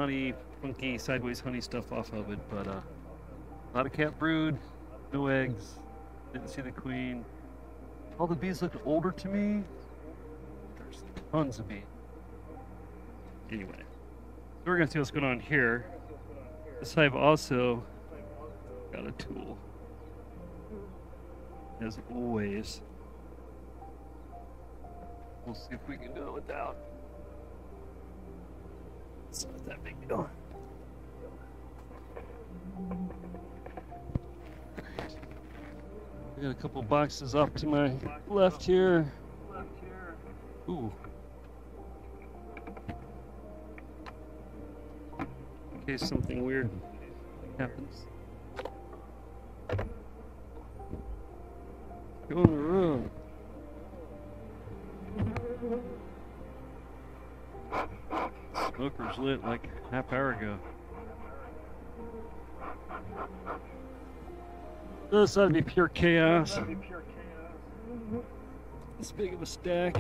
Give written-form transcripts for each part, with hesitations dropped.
honey, funky sideways honey stuff off of it, but not a cat brood, no eggs, didn't see the queen. All the bees looked older to me. There's tons of bees. Anyway, so we're gonna see what's going on here. This hive also got a tool, as always. We'll see if we can do it without. It's not that big deal. I got a couple boxes off to my left here. Ooh. In case something weird happens. Go on the road. Smoker's lit like a half hour ago. This ought to be pure chaos. This big of a stack.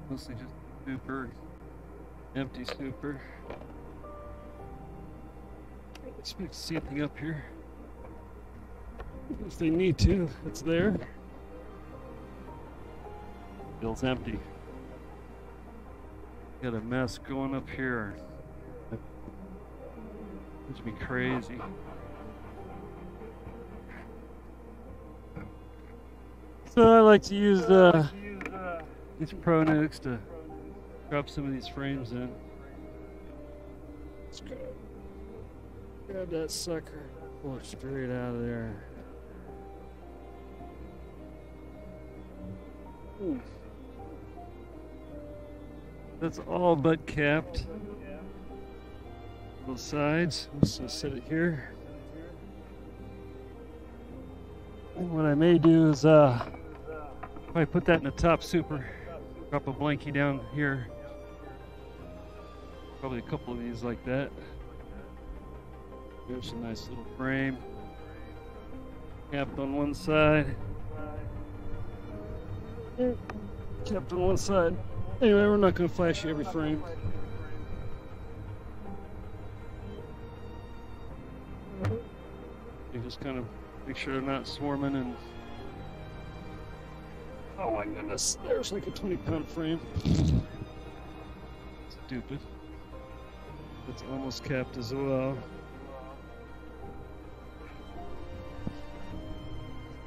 Mostly just super, empty super. I don't expect to see anything up here. If they need to, it's there. Feels empty. Got a mess going up here. This would be crazy. So I like to use these Pro Nukes to drop some of these frames in. Let's grab that sucker, pull it straight out of there. Ooh. That's all but capped. Both sides. Let's just set it here. And what I may do is probably put that in the top super. Drop a blankie down here. Probably a couple of these like that. There's a nice little frame. Capped on one side. Capped on one side. Anyway, we're not going to flash you every frame. You just kind of make sure they're not swarming and... Oh my goodness, there's like a 20-pound frame. Stupid. It's almost capped as well.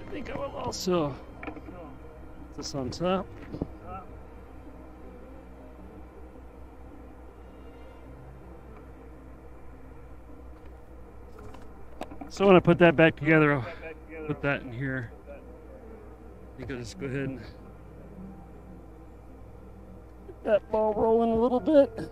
I think I will also put this on top. So when I put that back together, I'll put that in here. I think I'll just go ahead and get that ball rolling a little bit.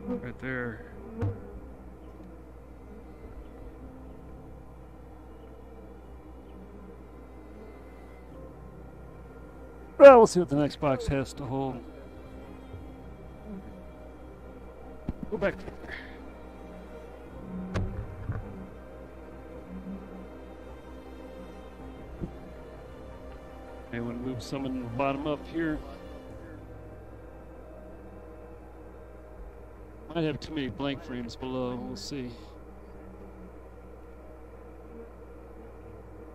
Right there. Well, we'll see what the next box has to hold. Go back there. I want to move some in the bottom up here. Might have too many blank frames below, we'll see.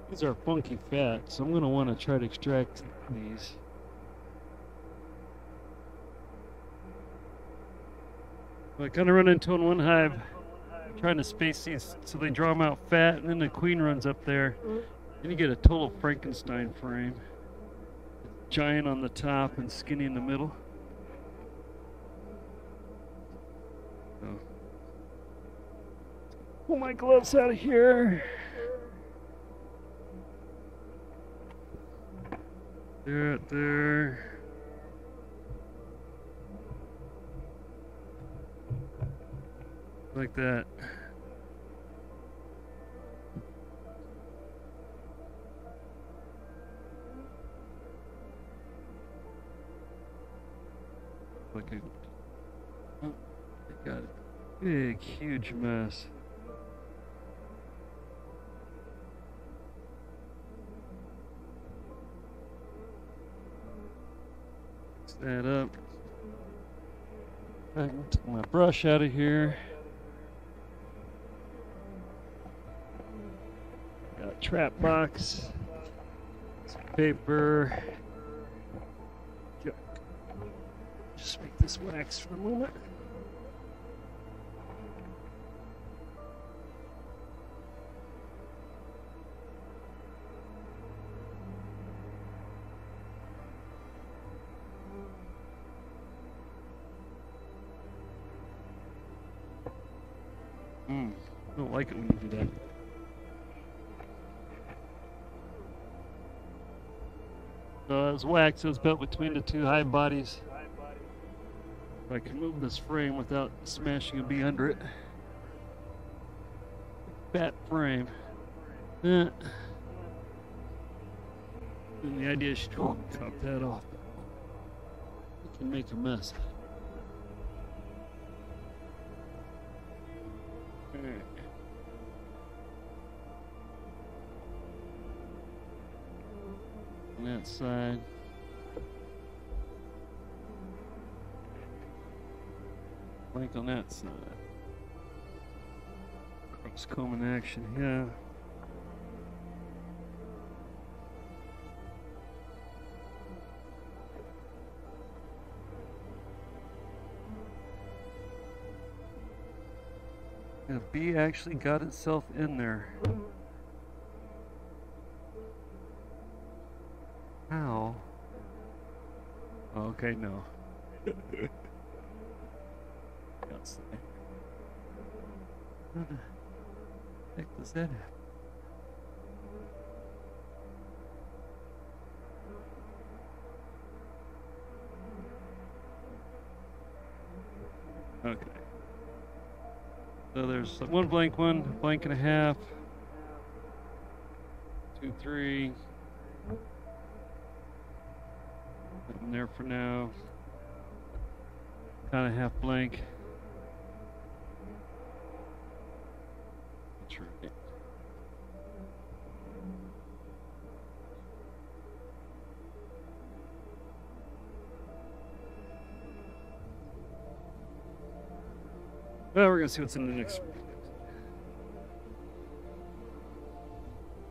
These are funky fat, so I'm going to want to try to extract these. I kind of run into in one hive, trying to space these so they draw them out fat, and then the queen runs up there, and you get a total Frankenstein frame. Giant on the top and skinny in the middle. Pull my gloves out of here. There. Like that. like a. Oh, they got a big, huge mess. Fix that up. I'm gonna take my brush out of here. Got a trap box, some paper. Just make this wax for a moment. I don't like it when you do that. So it's wax that's built between the two hive bodies. If I can move this frame without smashing a bee under it. Fat frame. And the idea is to chop that off. It can make a mess. Alright. On that side. Blank on that side. Cross comb in action, yeah. The bee actually got itself in there. How? Oh, okay, no. How the heck does that happen? Okay. So there's one blank and a half. 2, 3. Nothing there for now. Kind of half blank. That's right. Well, we're gonna see what's in the next.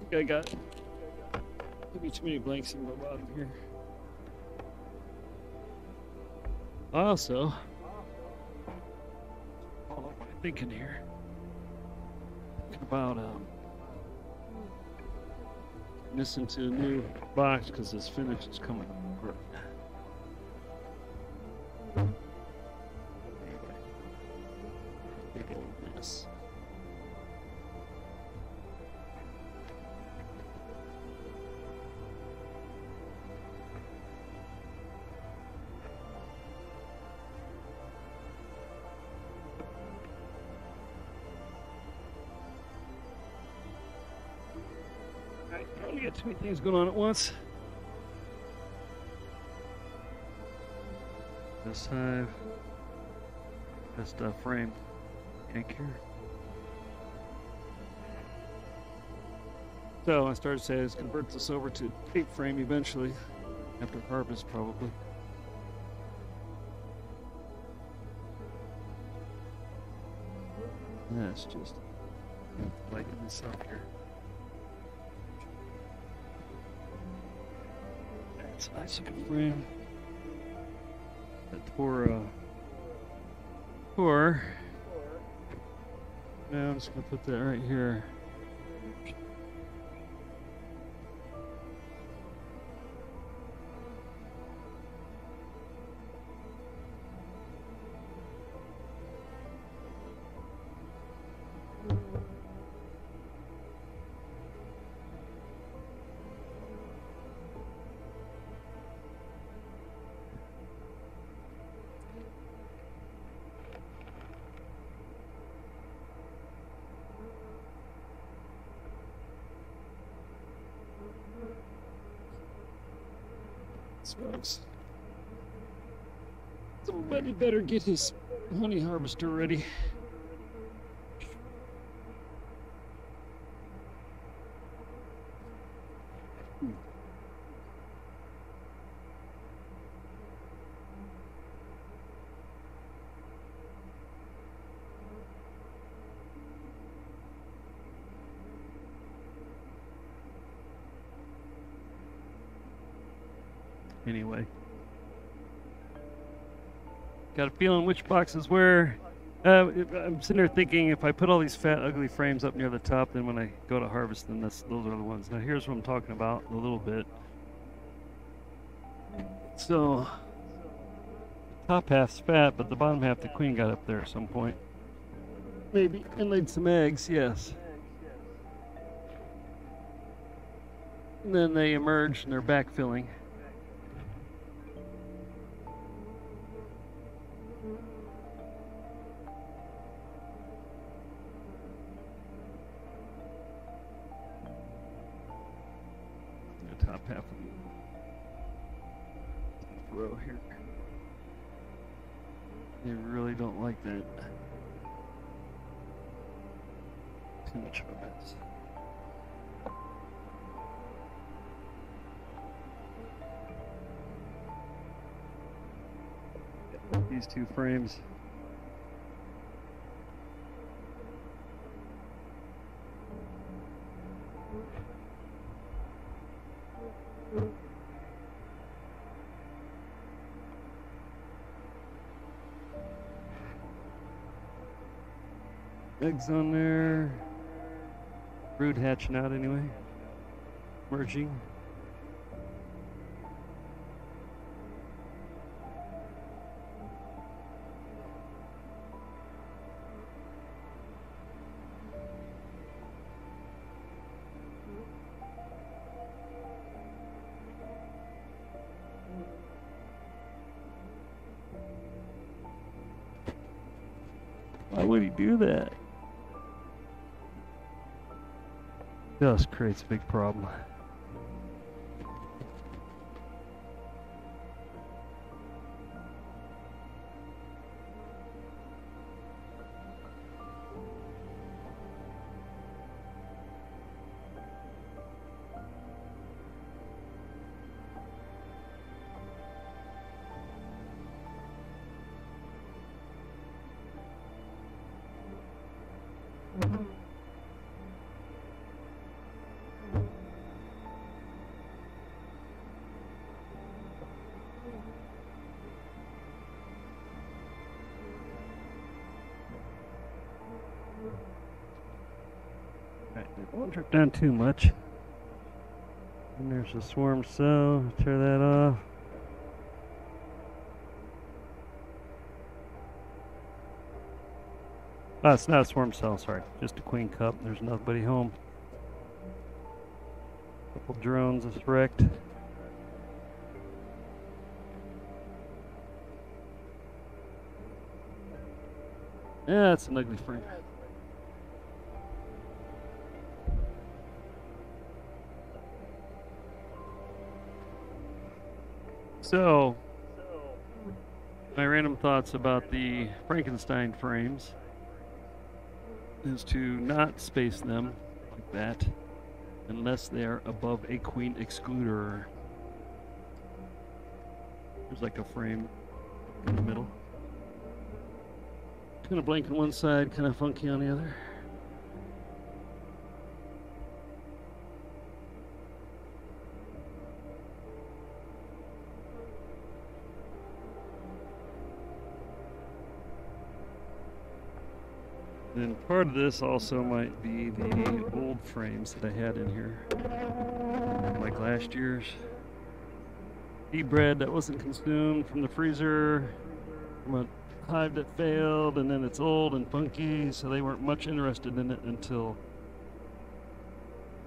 I think I got maybe too many blanks in the bottom here. Also, what am I thinking here? Thinking about this into a new box because this finish is coming apart. Big old mess. You got too many things going on at once. This hive, this frame, yank here. So I started saying I was going to convert this over to tape frame eventually, after harvest probably. That's just lighten this up here. That's a nice looking frame. That pour. Now I'm just gonna put that right here. Somebody better get his honey harvester ready. Anyway, got a feeling which box is where. I'm sitting there thinking if I put all these fat, ugly frames up near the top, then when I go to harvest them, those are the ones. Now here's what I'm talking about a little bit. So, the top half's fat, but the bottom half, the queen got up there at some point. Maybe, and laid some eggs, yes. And then they emerge and they're backfilling. Top half of the row here. They really don't like that. Too much of a mess. These two frames. Eggs on there. Brood hatching out anyway. Merging. Why would he do that? Just creates a big problem. It won't drip down too much. And there's a swarm cell. Tear that off. Oh, it's not a swarm cell, sorry. Just a queen cup. There's nobody home. Couple drones is wrecked. Yeah, it's an ugly frame. So, my random thoughts about the Frankenstein frames is to not space them like that unless they are above a queen excluder. There's like a frame in the middle. Kind of blank on one side, kind of funky on the other. And part of this also might be the old frames that I had in here, like last year's. Feed bread that wasn't consumed from the freezer, from a hive that failed, and then it's old and funky, so they weren't much interested in it until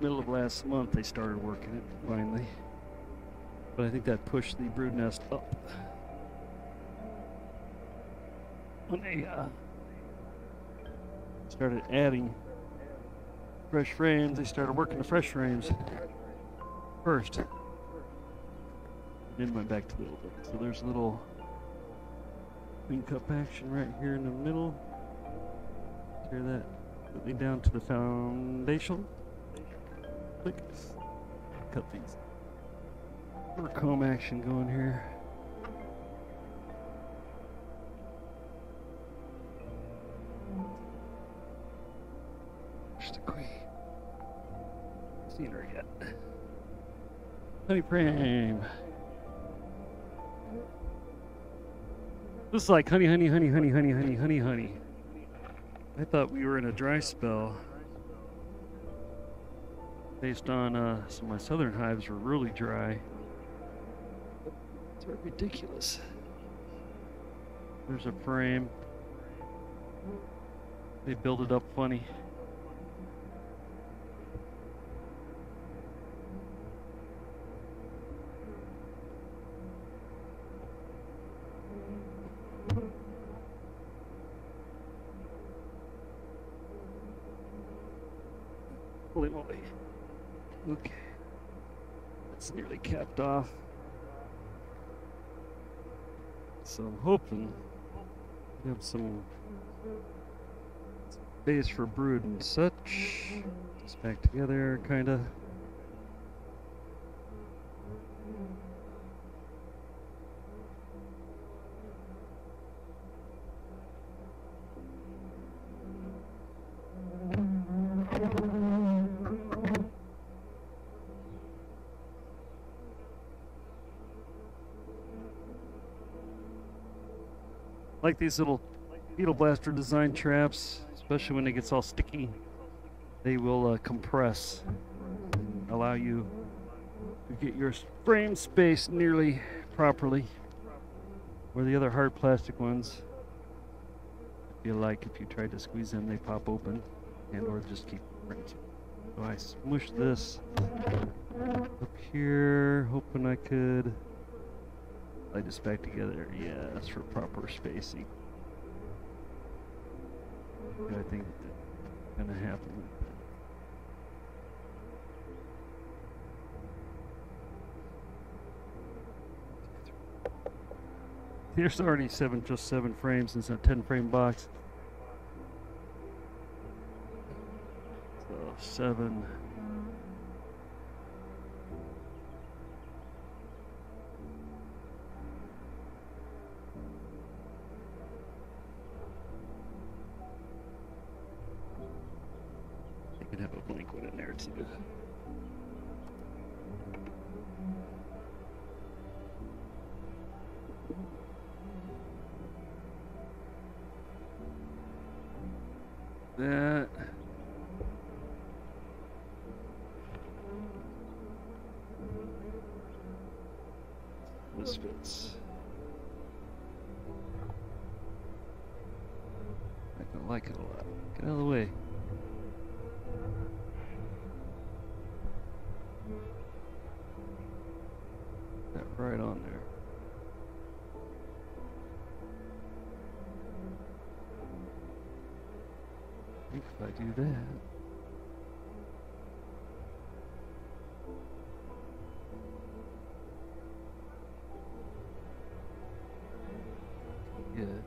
middle of last month they started working it finally. But I think that pushed the brood nest up. When they started adding fresh frames, they started working the fresh frames first. Then went back to the old one. So there's a little Queen cup action right here in the middle. Tear that completely down to the foundation. Click. Cut these. More comb action going here. There's the queen. Seen her yet. Honey frame. This is like honey, honey, honey, honey, honey, honey, honey, honey. I thought we were in a dry spell. Based on some of my southern hives were really dry. It's ridiculous. There's a frame. They build it up funny. Holy moly. Okay. It's nearly capped off. So I'm hoping we have some space for brood and such. Just back together, kinda. Like these little beetle blaster design traps, especially when it gets all sticky. They will compress and allow you to get your frame space nearly properly. Where the other hard plastic ones, I feel like if you try to squeeze them, they pop open and or just keep frames. So I smushed this up here, hoping I could slide this back together. Yeah, that's for proper spacing. I think that's gonna happen. Here's already just seven frames. It's a 10-frame box. So 7. I could have a blank one in there too. That. This fits. I don't like it a lot. Get out of the way. That right on there. I think if I do that. Good.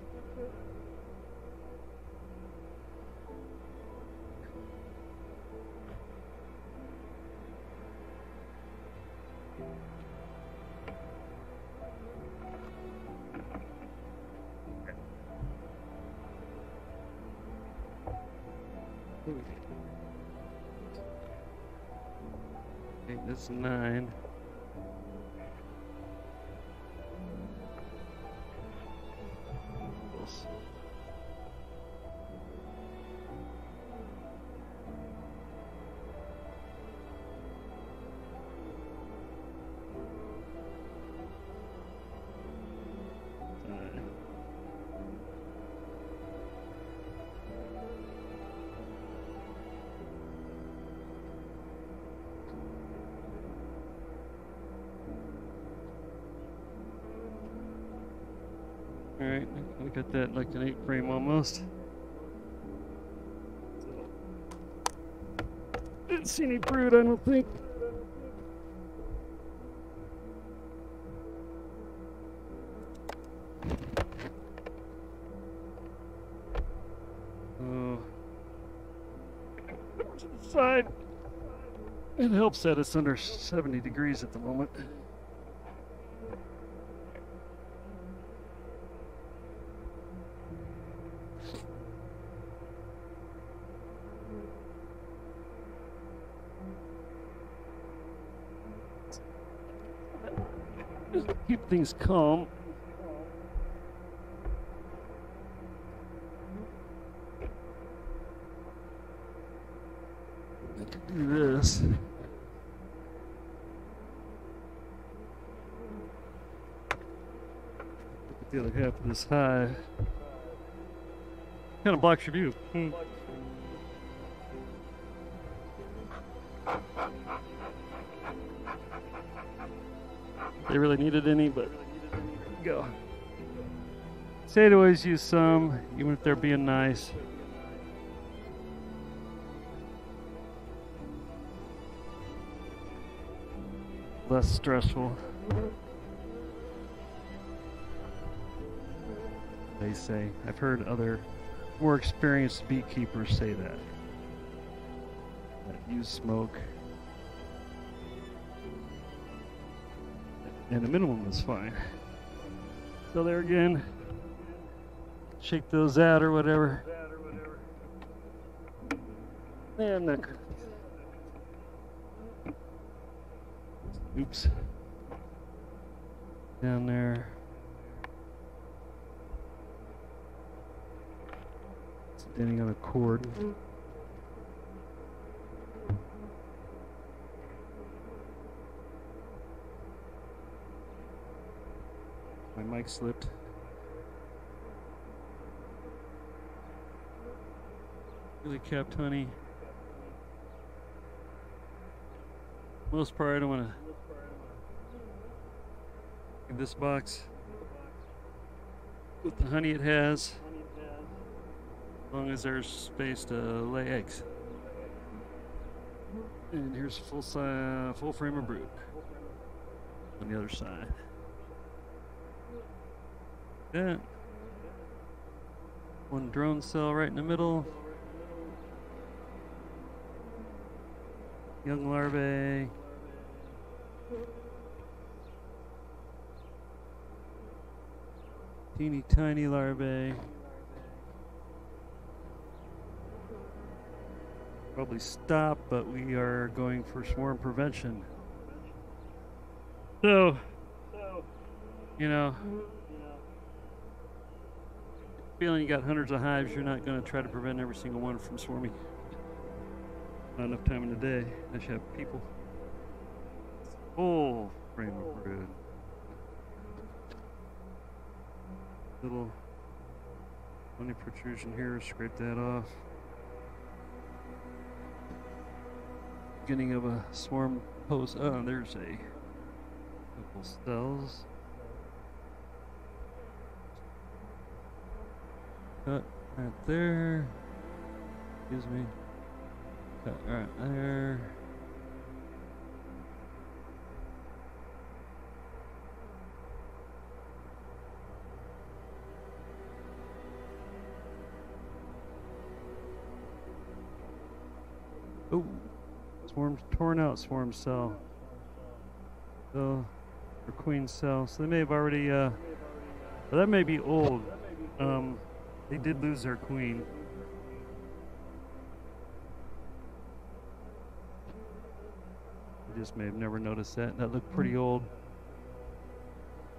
Okay, that's 9. This. Alright, I got that like an 8-frame almost. Didn't see any brood, I don't think. outside. It helps that it's under 70 degrees at the moment. Just keep things calm. I could do this. Look at the other half of this hive. Kind of blocks your view. They really needed any, but go. Say to always use some, even if they're being nice. Less stressful. They say. I've heard other more experienced beekeepers say that use smoke. And the minimum is fine. So there again, shake those out or whatever. And then, oops, down there. Standing on a cord. My mic slipped. Really capped honey. Most part, I don't want to give this box with the honey it has, as long as there's space to lay eggs. And here's full frame of brood on the other side. That one drone cell right in the middle. Young larvae. Teeny tiny larvae. Probably stop, but we are going for swarm prevention. So, you know, feeling you got hundreds of hives, you're not going to try to prevent every single one from swarming. Not enough time in the day. I should have people. Full frame of brood. Little honey protrusion here, scrape that off. Beginning of a swarm post. Oh, there's a couple cells. Cut right there. Excuse me. Cut right there. Oh, swarm, torn out swarm cell. So, or queen cell. So they may have already, well, that may be old. They did lose their queen. I just may have never noticed that. That looked pretty old.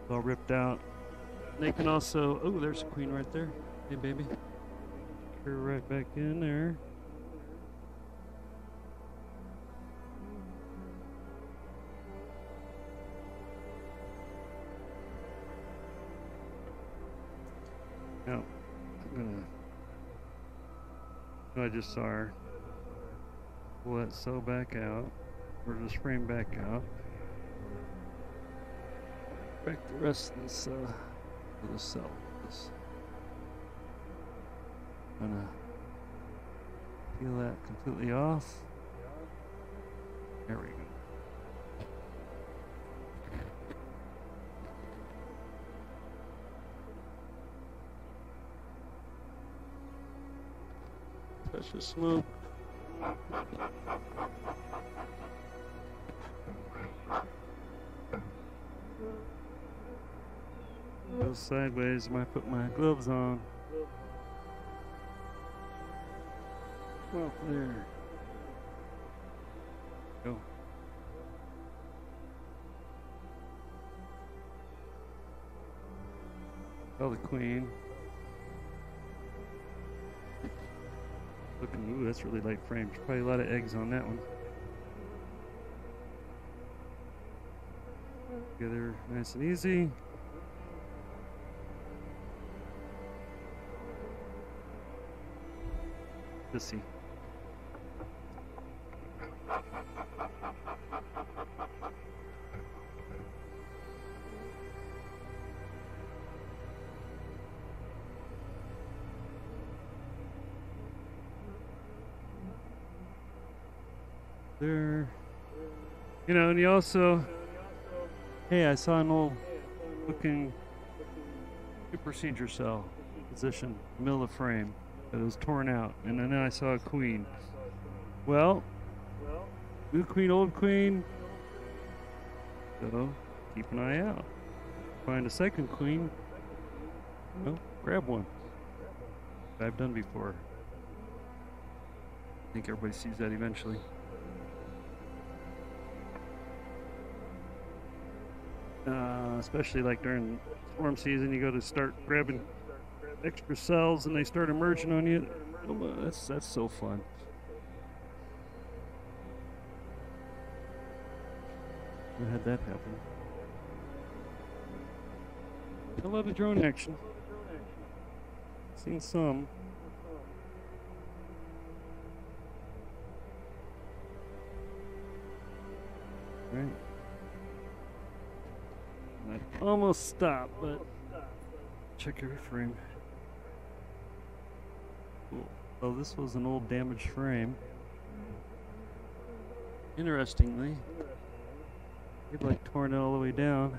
It's all ripped out. They can also, oh, there's a queen right there. Hey, baby. Put her right back in there. Now, I just saw her pull that cell back out, or just frame back out. Break the rest of this little cell. I'm gonna peel that completely off. There we go. Touch the smoke. Go sideways when I put my gloves on. Well, there. Go. Oh, the queen. Looking, ooh, that's really light framed. Probably a lot of eggs on that one. Together nice and easy. Let's see. There. You know, and you also, hey, I saw an old looking procedure cell position, middle of the frame, that was torn out, and then I saw a queen. Well, new queen, old queen, so keep an eye out. Find a second queen, well, grab one. I've done before. I think everybody sees that eventually. Especially like during swarm season, you go to start grabbing extra cells and they start emerging on you. Oh, that's so fun. I had that happen. A lot of drone action. Seen some. Right. I almost stopped, but check every frame. Cool. Oh, this was an old damaged frame. Interestingly, they'd like torn it all the way down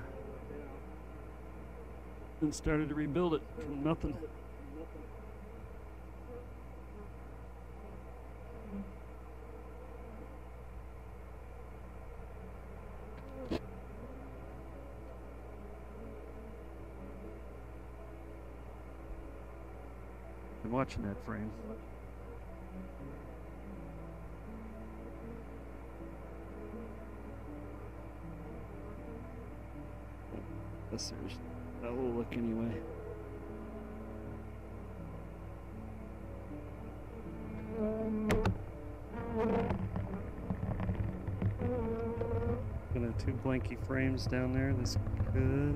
and started to rebuild it from nothing. Been watching that frame. Yes, there's that will look anyway. Gonna have two blanky frames down there. That's good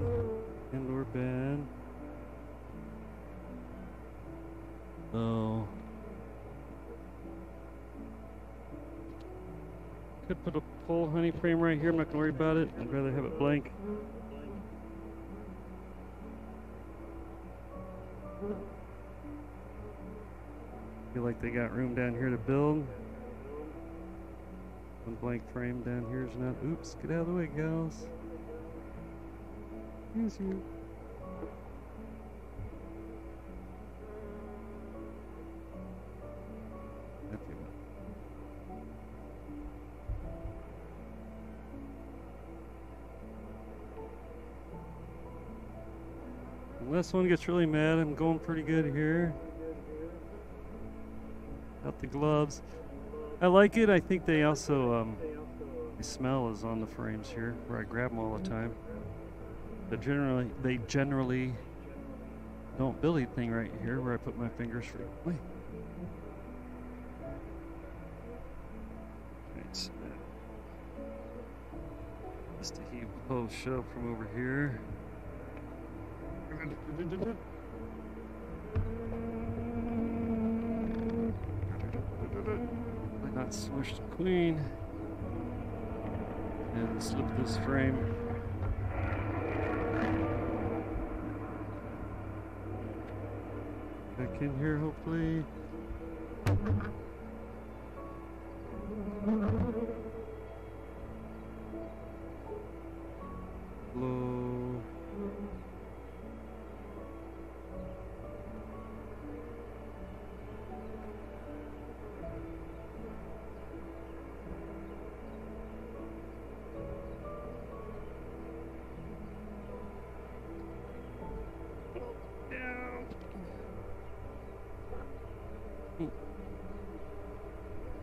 and or bad. So could put a full honey frame right here. I'm not gonna worry about it. I'd rather have it blank. Feel like they got room down here to build. One blank frame down here is not. Oops, get out of the way, gals. Here's you. Unless one gets really mad, I'm going pretty good here. Out the gloves. I like it. I think they also, the smell is on the frames here, where I grab them all the time. But they generally don't build anything right here, where I put my fingers frequently. Right, so just a Hive close shove from over here. Not smush the queen and slip this frame. Back in here, hopefully. Low.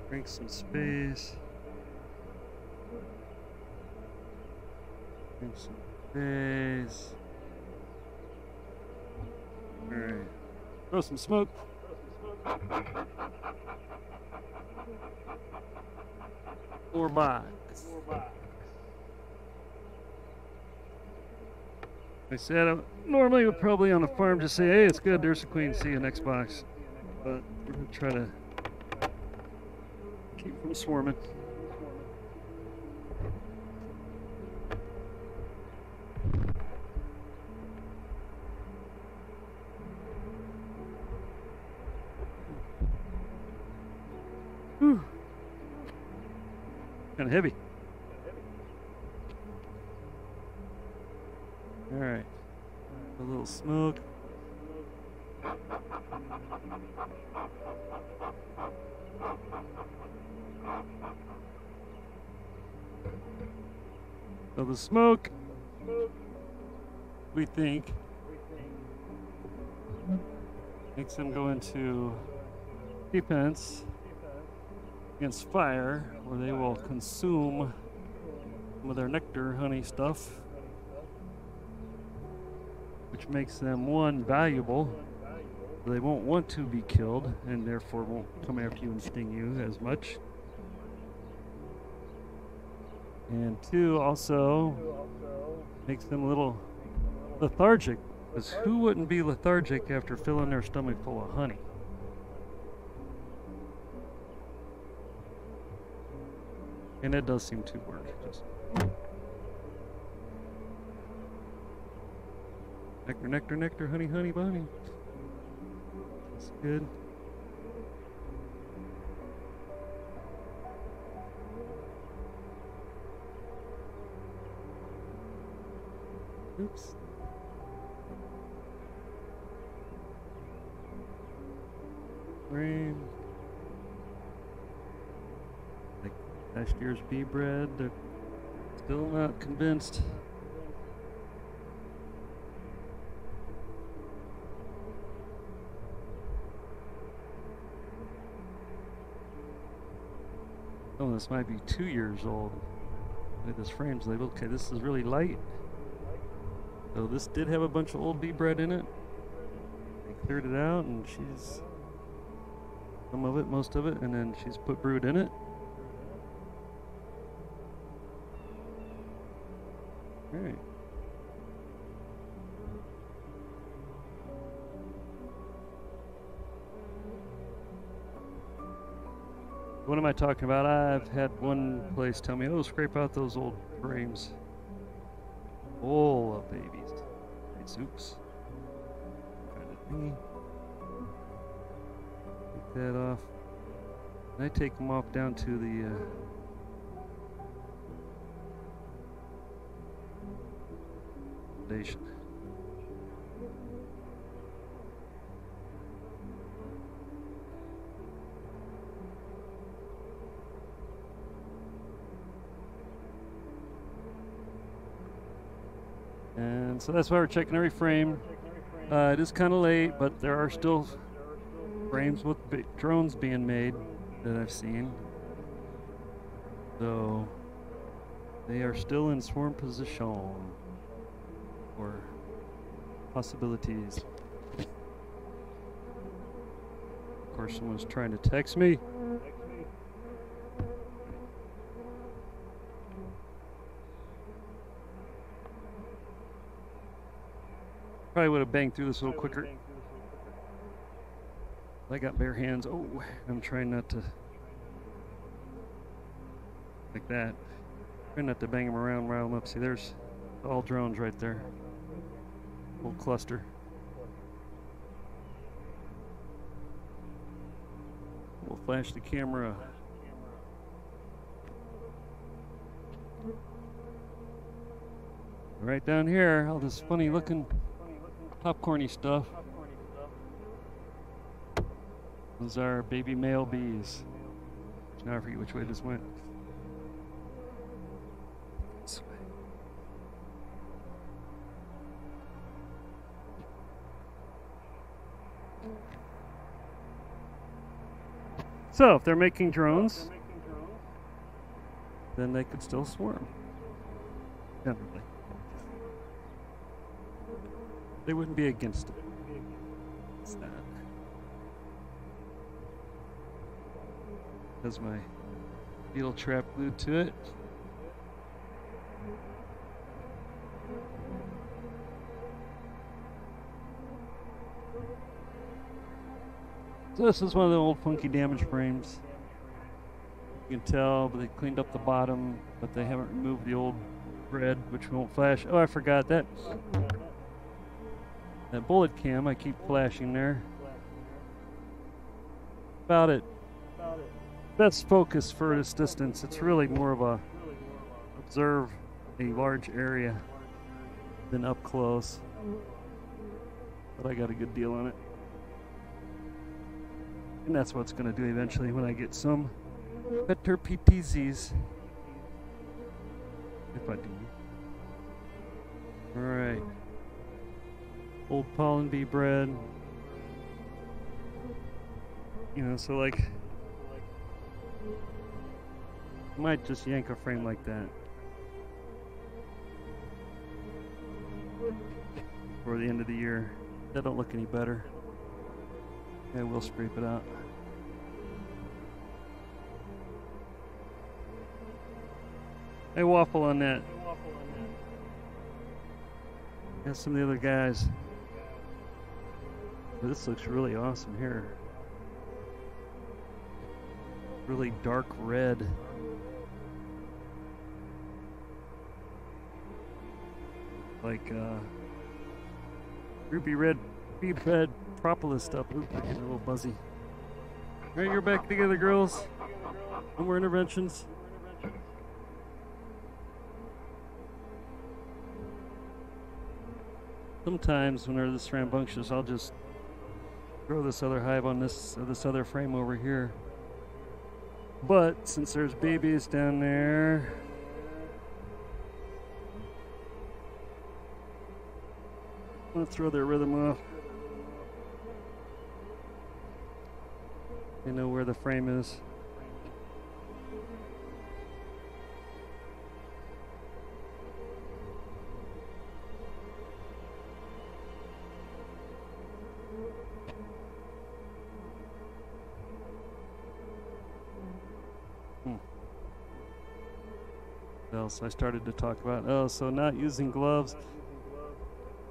Drink some space. Drink some space. Alright. Throw some smoke. More box. I said I normally would probably on the farm just say, hey, it's good, there's the queen, see you next box. But we're gonna try to keep from swarming. Whew. Kind of heavy. All right, a little smoke. So the smoke, we think, makes them go into defense against fire, where they will consume some of their nectar, honey stuff, which makes them, one, valuable. They won't want to be killed, and therefore won't come after you and sting you as much. And two, also makes them a little lethargic, because who wouldn't be lethargic after filling their stomach full of honey? And it does seem to work. Just nectar, nectar, nectar, honey, honey, bunny. That's good. Oops. Rain. Like last year's bee bread. They're still not convinced. Oh, this might be 2 years old. Look at this frame's labeled. Okay, this is really light. So this did have a bunch of old bee bread in it. They cleared it out, and she's some of it, most of it, and then she's put brood in it. All right. What am I talking about? I've had one place tell me, oh, scrape out those old frames. Full of babies. It's oops. Kind of thingy. Take that off. And I take them off down to the foundation. And so that's why we're checking every frame. It is kind of late, but there are still frames with drones being made that I've seen. So they are still in swarm position or possibilities. Of course, someone's trying to text me. Probably would have banged through this a little quicker. I got bare hands. Oh, I'm trying not to, like that. Trying not to bang them around, rile them up. See, there's all drones right there. Whole cluster. We'll flash the camera. Right down here, all this funny looking popcorny stuff. Those are baby male bees. Now I forget which way this went. This way. So if they're making drones, then they could still swarm. Generally. They wouldn't be against it. It's not. Has my beetle trap glued to it. So this is one of the old funky damage frames. You can tell, but they cleaned up the bottom, but they haven't removed the old red, which won't flash. Oh, I forgot that. That bullet cam I keep flashing there. About it. Best focus for this distance. It's really more of a observe a large area than up close. But I got a good deal on it. And that's what it's going to do eventually when I get some better PTZs. If I do. Alright. Old pollen bee bread. You know, so like, I might just yank a frame like that for the end of the year. That don't look any better. Yeah, we'll scrape it out. I waffle on that. Got some of the other guys. This looks really awesome here. Really dark red. Like ruby red propolis stuff. Ooh, I'm getting a little buzzy. Alright, you're back together, girls. No more interventions. Sometimes when they're this rambunctious, I'll just throw this other hive on this other frame over here. But since there's babies down there, I'm gonna throw their rhythm off. They know where the frame is. What else I started to talk about? Oh, so not using gloves.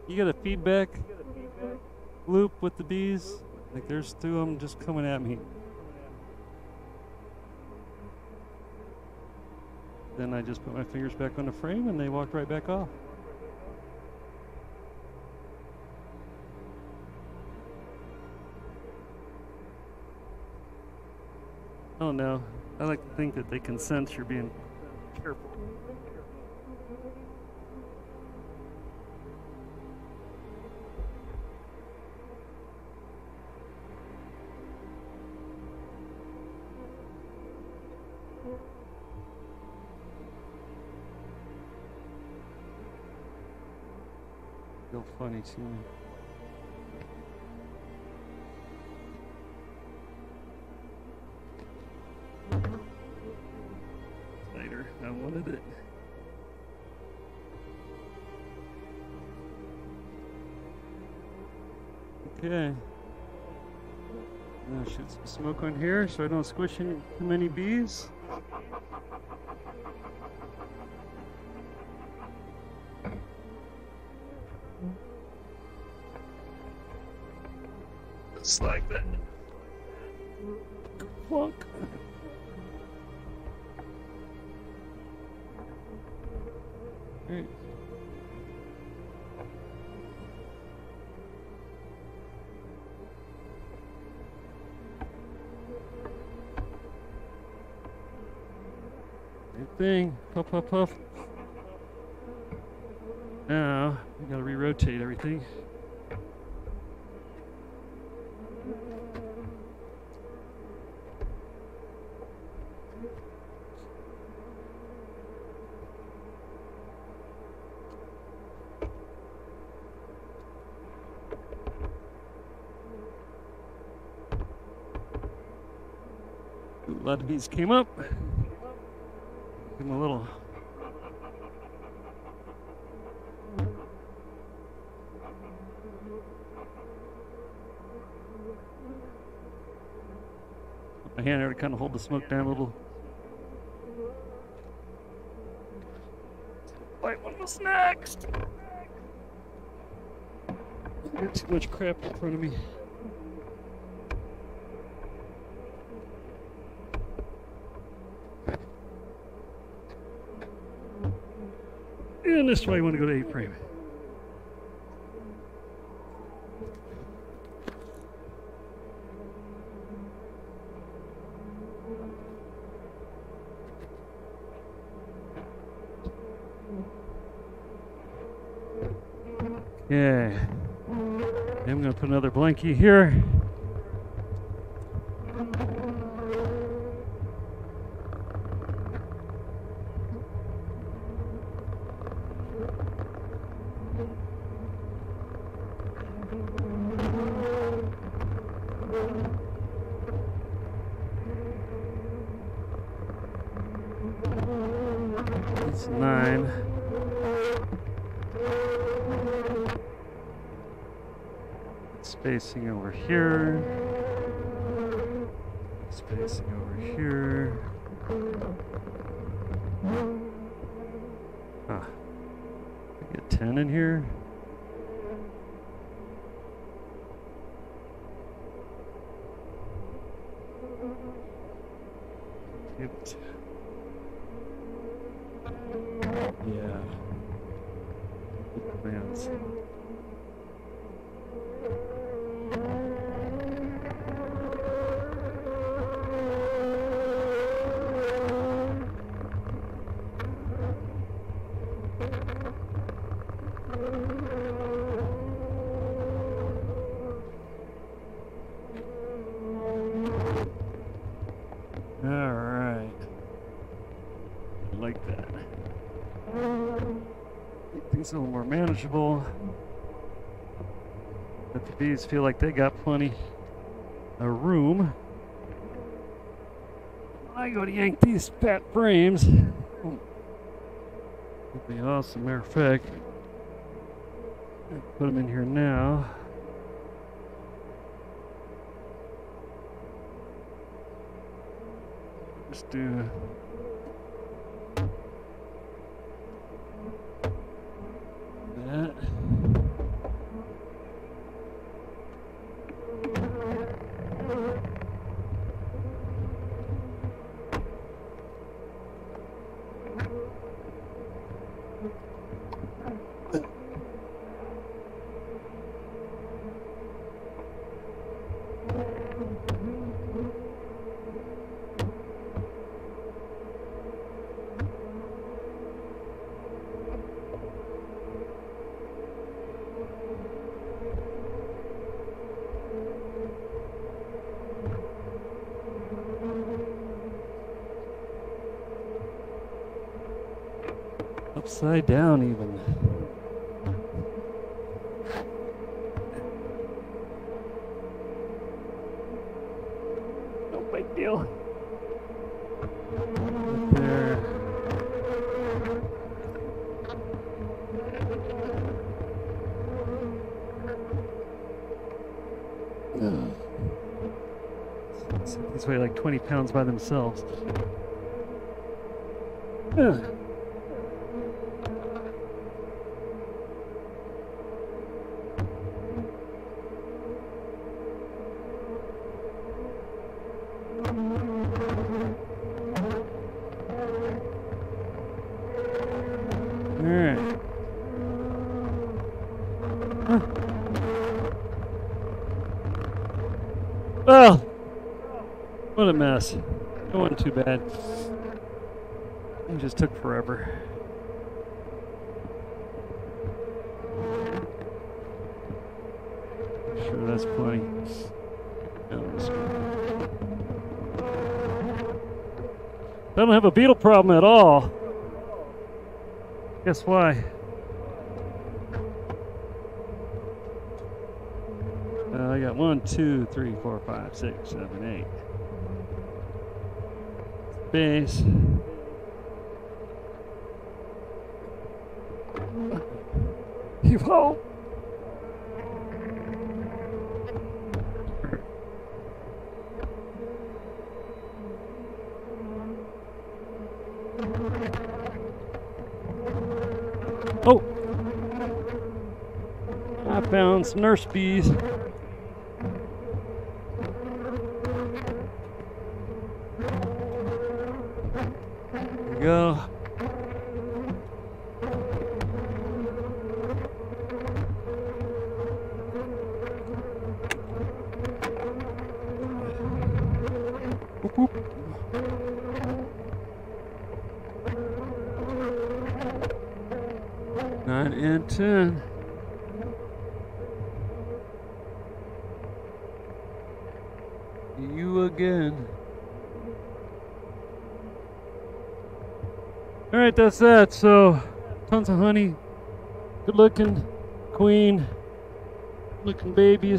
You get a feedback loop with the bees. Like there's two of them just coming at me. Then I just put my fingers back on the frame and they walked right back off. Oh no, I like to think that they can sense you're being careful. Feel funny to me. Later, I wanted it. Okay. Now shoot some smoke on here so I don't squish any too many bees. Just like that. Clunk. Alright. Same thing. Puff, puff, puff. Now, we gotta re-rotate everything. Glad the bees came up. Give them a little. Put my hand there to kind of hold the smoke down a little. Wait, what was next? I got too much crap in front of me. And this way I want to go to A-frame. Yeah. I'm going to put another blankie here. That's 9. Spacing over here. Spacing over here. Huh. I get 10 in here. Yeah. Good plans. Things a little more manageable. But the bees feel like they got plenty of room. I go to yank these fat frames. It'll be awesome. Matter of fact, put them in here now. Just do. That. Upside down even. No big deal. Right there. These weigh like 20 pounds by themselves. Well, what a mess. It wasn't too bad. It just took forever. Sure, that's plenty. I don't have a beetle problem at all. Guess why? I got 1, 2, 3, 4, 5, 6, 7, 8. base. Whoa. Oh, I found some nurse bees. There we go. Whoop, whoop. Nine and 10. You again. All right, that's that. So, tons of honey. Good looking queen. Looking babies.